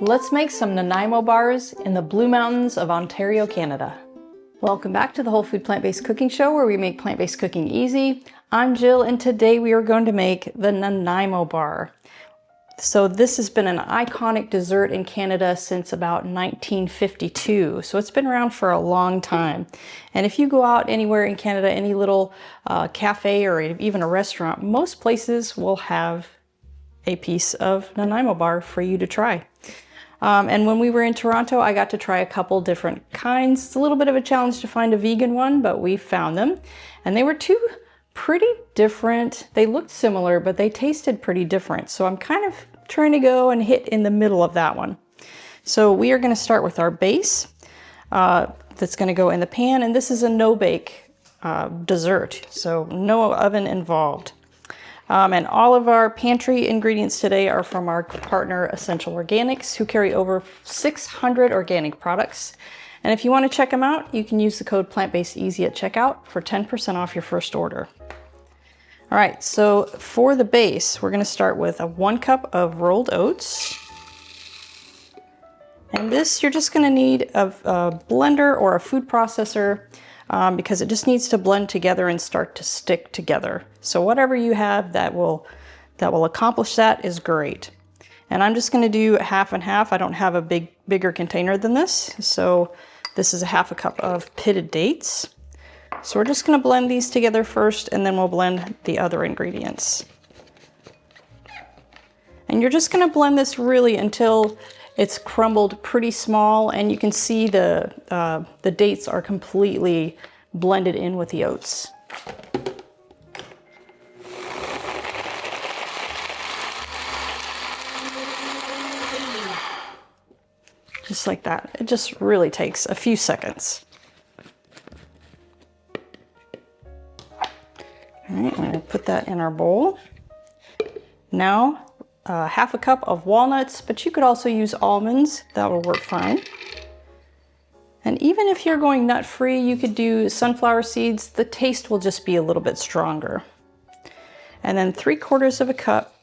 Let's make some Nanaimo bars in the Blue Mountains of Ontario, Canada. Welcome back to the Whole Food Plant-Based Cooking Show, where we make plant-based cooking easy. I'm Jill, and today we are going to make the Nanaimo Bar. So this has been an iconic dessert in Canada since about 1952. So it's been around for a long time. And if you go out anywhere in Canada, any little cafe or even a restaurant, most places will have a piece of Nanaimo Bar for you to try. And when we were in Toronto, I got to try a couple different kinds. It's a little bit of a challenge to find a vegan one, but we found them. And they were two pretty different. They looked similar, but they tasted pretty different. So I'm kind of trying to go and hit in the middle of that one. So we are going to start with our base that's going to go in the pan. And this is a no-bake dessert, so no oven involved. And all of our pantry ingredients today are from our partner Essential Organics, who carry over 600 organic products. And if you want to check them out, you can use the code PLANTBASEDEASY at checkout for 10% off your first order. All right, so for the base, we're going to start with 1 cup of rolled oats. And this, you're just going to need a blender or a food processor, because it just needs to blend together and start to stick together. So whatever you have that will accomplish that is great. And I'm just going to do half and half. I don't have a bigger container than this. So this is a half a cup of pitted dates. So we're just going to blend these together first, and then we'll blend the other ingredients. And you're just going to blend this really until it's crumbled pretty small, and you can see the dates are completely blended in with the oats. Just like that. It just really takes a few seconds. All right, I'm going to put that in our bowl. Now, half a cup of walnuts, but you could also use almonds. That will work fine. And even if you're going nut-free, you could do sunflower seeds. The taste will just be a little bit stronger. And then 3/4 of a cup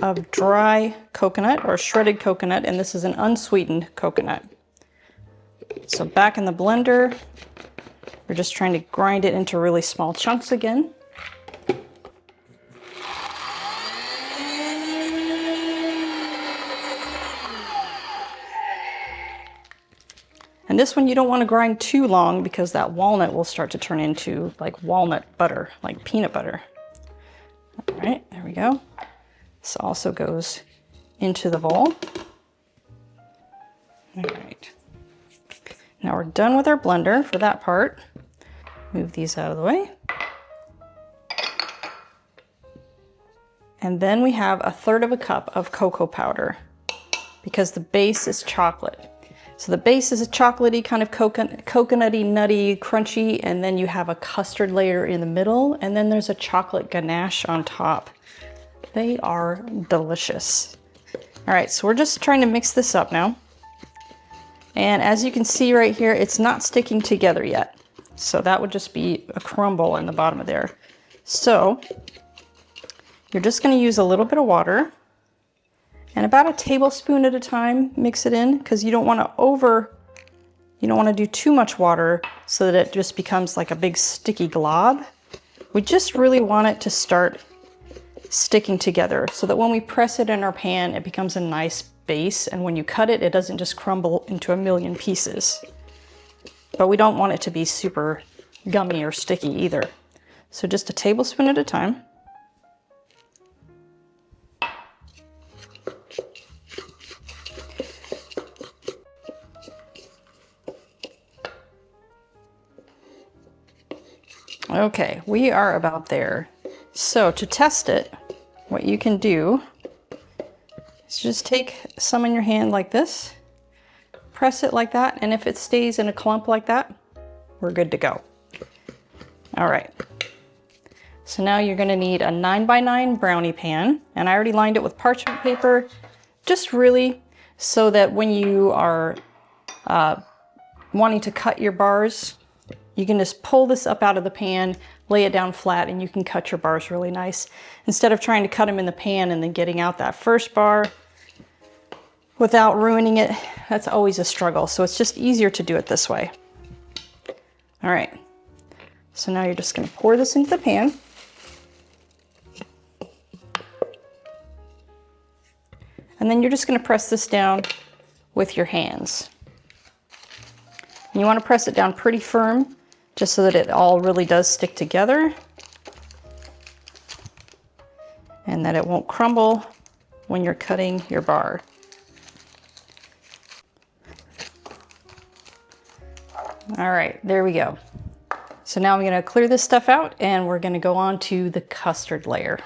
of dry coconut or shredded coconut, and this is an unsweetened coconut. So back in the blender, we're just trying to grind it into really small chunks again. And this one you don't want to grind too long, because that walnut will start to turn into like walnut butter, like peanut butter. All right, there we go. This also goes into the bowl. All right. Now we're done with our blender for that part. Move these out of the way. And then we have 1/3 of a cup of cocoa powder, because the base is chocolate. So the base is a chocolatey kind of coconutty, nutty, crunchy, and then you have a custard layer in the middle, and then there's a chocolate ganache on top. They are delicious. All right, so we're just trying to mix this up now. And as you can see right here, it's not sticking together yet. So that would just be a crumble in the bottom of there. So you're just going to use a little bit of water. And about a tablespoon at a time, mix it in, because you don't want to do too much water so that it just becomes like a big sticky glob. We just really want it to start sticking together so that when we press it in our pan, it becomes a nice base. And when you cut it, it doesn't just crumble into a million pieces. But we don't want it to be super gummy or sticky either. So just a tablespoon at a time. Okay, we are about there. So to test it, what you can do is just take some in your hand like this, press it like that, and if it stays in a clump like that, we're good to go. All right. So now you're going to need a 9x9 brownie pan, and I already lined it with parchment paper, just really so that when you are wanting to cut your bars, you can just pull this up out of the pan, lay it down flat, and you can cut your bars really nice. Instead of trying to cut them in the pan and then getting out that first bar, without ruining it, that's always a struggle. So it's just easier to do it this way. All right, so now you're just gonna pour this into the pan. And then you're just gonna press this down with your hands. And you wanna press it down pretty firm, just so that it all really does stick together and that it won't crumble when you're cutting your bar. All right, there we go. So now I'm gonna clear this stuff out and we're gonna go on to the custard layer.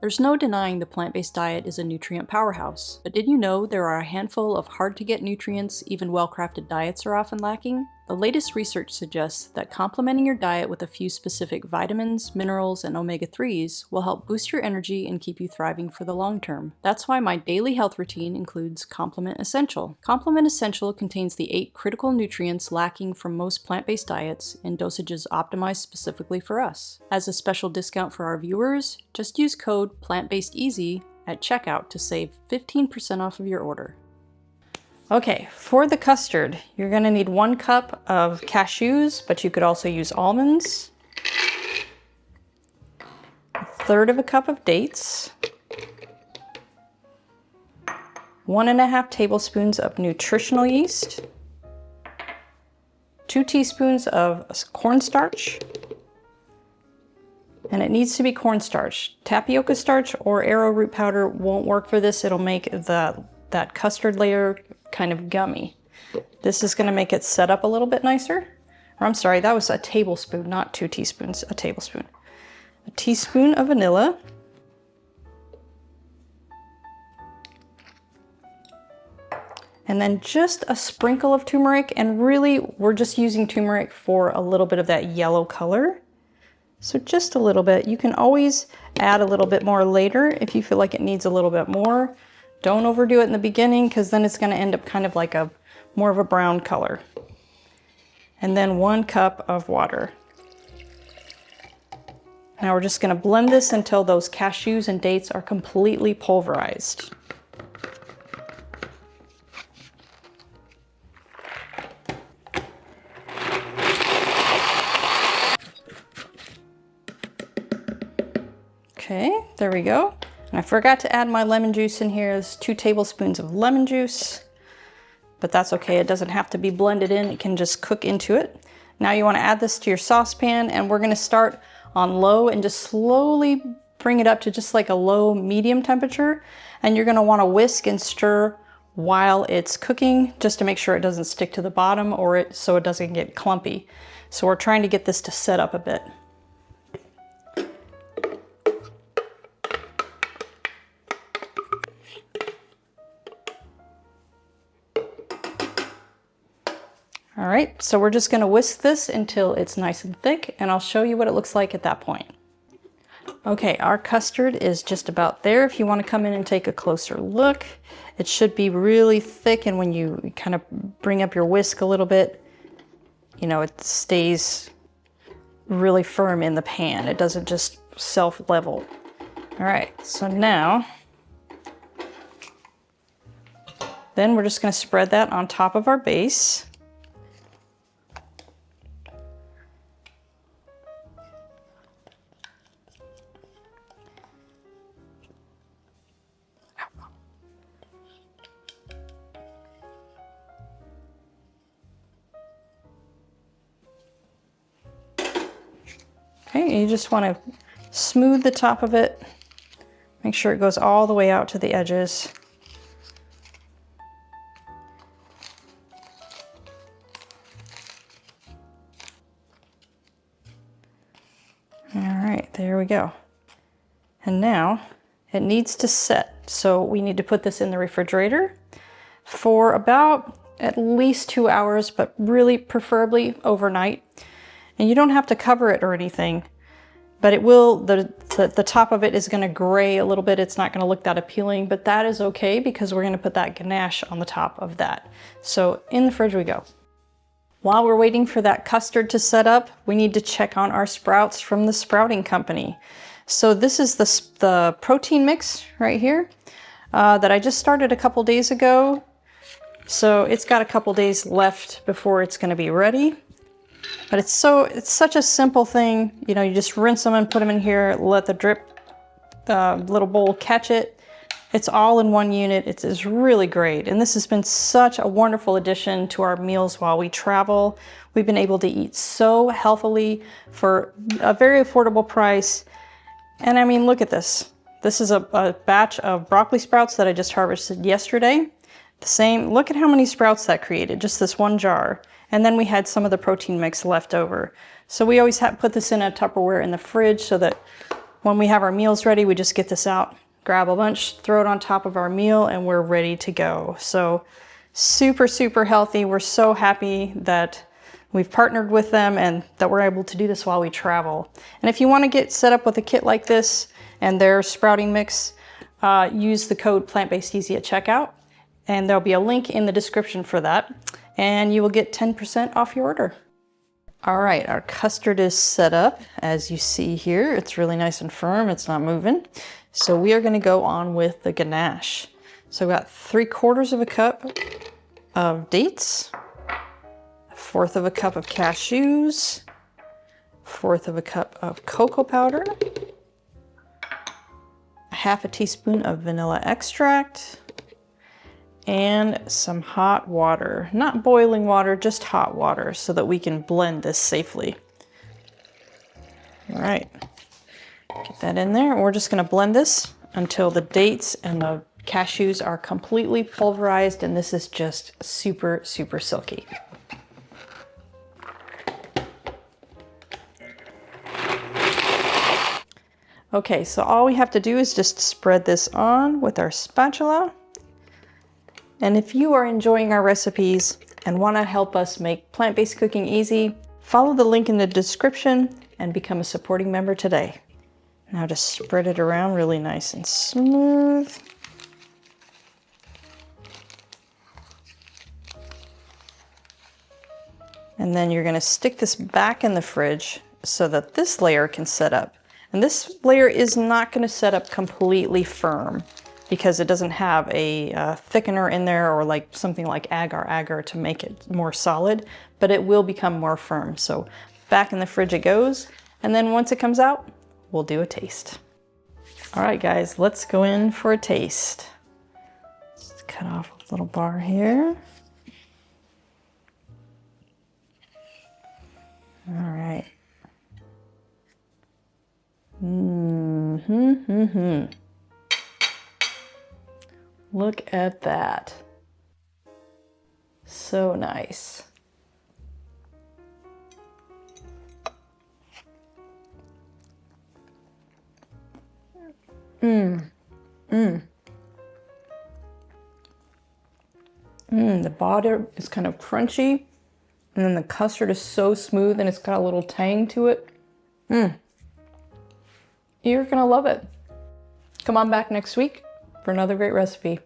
There's no denying the plant-based diet is a nutrient powerhouse, but did you know there are a handful of hard-to-get nutrients even well-crafted diets are often lacking? The latest research suggests that complementing your diet with a few specific vitamins, minerals, and omega-3s will help boost your energy and keep you thriving for the long term. That's why my daily health routine includes Complement Essential. Complement Essential contains the 8 critical nutrients lacking from most plant-based diets in dosages optimized specifically for us. As a special discount for our viewers, just use code PLANTBASEDEASY at checkout to save 15% off of your order. Okay, for the custard, you're gonna need 1 cup of cashews, but you could also use almonds, 1/3 cup of dates, 1½ tablespoons of nutritional yeast, 2 teaspoons of cornstarch, and it needs to be cornstarch. Tapioca starch or arrowroot powder won't work for this. It'll make that custard layer kind of gummy. This is gonna make it set up a little bit nicer. Or I'm sorry, that was a tablespoon, not 2 teaspoons, a tablespoon. A teaspoon of vanilla. And then just a sprinkle of turmeric, and really we're just using turmeric for a little bit of that yellow color. So just a little bit. You can always add a little bit more later if you feel like it needs a little bit more. Don't overdo it in the beginning because then it's going to end up kind of like more of a brown color. And then 1 cup of water. Now we're just going to blend this until those cashews and dates are completely pulverized. Okay, there we go. And I forgot to add my lemon juice in here. There's 2 tablespoons of lemon juice, but that's okay. It doesn't have to be blended in. It can just cook into it. Now you want to add this to your saucepan, and we're going to start on low and just slowly bring it up to just like a low medium temperature. And you're going to want to whisk and stir while it's cooking just to make sure it doesn't stick to the bottom so it doesn't get clumpy. So we're trying to get this to set up a bit. All right, so we're just gonna whisk this until it's nice and thick, and I'll show you what it looks like at that point. Okay, our custard is just about there. If you wanna come in and take a closer look, it should be really thick, and when you kind of bring up your whisk a little bit, you know, it stays really firm in the pan. It doesn't just self-level. All right, so now, then we're just gonna spread that on top of our base. Okay, you just want to smooth the top of it. Make sure it goes all the way out to the edges. All right, there we go. And now it needs to set. So we need to put this in the refrigerator for about at least 2 hours, but really preferably overnight. And you don't have to cover it or anything, but it will, the top of it is gonna gray a little bit. It's not gonna look that appealing, but that is okay because we're gonna put that ganache on the top of that. So in the fridge we go. While we're waiting for that custard to set up, we need to check on our sprouts from the sprouting company. So this is the protein mix right here. that I just started a couple days ago. So it's got a couple days left before it's going to be ready. But it's such a simple thing. You know, you just rinse them and put them in here, let the drip little bowl catch it. It's all in one unit. It's really great. And this has been such a wonderful addition to our meals while we travel. We've been able to eat so healthily for a very affordable price. And I mean, look at this. This is a batch of broccoli sprouts that I just harvested yesterday. The same, look at how many sprouts that created, just this one jar. And then we had some of the protein mix left over. So we always put this in a Tupperware in the fridge so that when we have our meals ready, we just get this out, grab a bunch, throw it on top of our meal, and we're ready to go. So super, super healthy. We're so happy that we've partnered with them and that we're able to do this while we travel. And if you want to get set up with a kit like this and their sprouting mix, use the code Plant-Based Easy at checkout. And there'll be a link in the description for that. And you will get 10% off your order. All right, our custard is set up. As you see here, it's really nice and firm. It's not moving. So we are going to go on with the ganache. So I've got 3/4 of a cup of dates, 1/4 of a cup of cashews, 1/4 of a cup of cocoa powder, 1/2 teaspoon of vanilla extract, and some hot water. Not boiling water, just hot water so that we can blend this safely. All right, get that in there. We're just going to blend this until the dates and the cashews are completely pulverized, and this is just super, super silky. Okay, so all we have to do is just spread this on with our spatula. And if you are enjoying our recipes and want to help us make plant-based cooking easy, follow the link in the description and become a supporting member today. Now just spread it around really nice and smooth. And then you're going to stick this back in the fridge so that this layer can set up. And this layer is not going to set up completely firm because it doesn't have a thickener in there or like something like agar-agar to make it more solid, but it will become more firm. So back in the fridge it goes. And then once it comes out, we'll do a taste. All right, guys, let's go in for a taste. Let's cut off a little bar here. All right. Look at that. So nice. The bottom is kind of crunchy, and then the custard is so smooth and it's got a little tang to it. You're gonna love it. Come on back next week for another great recipe.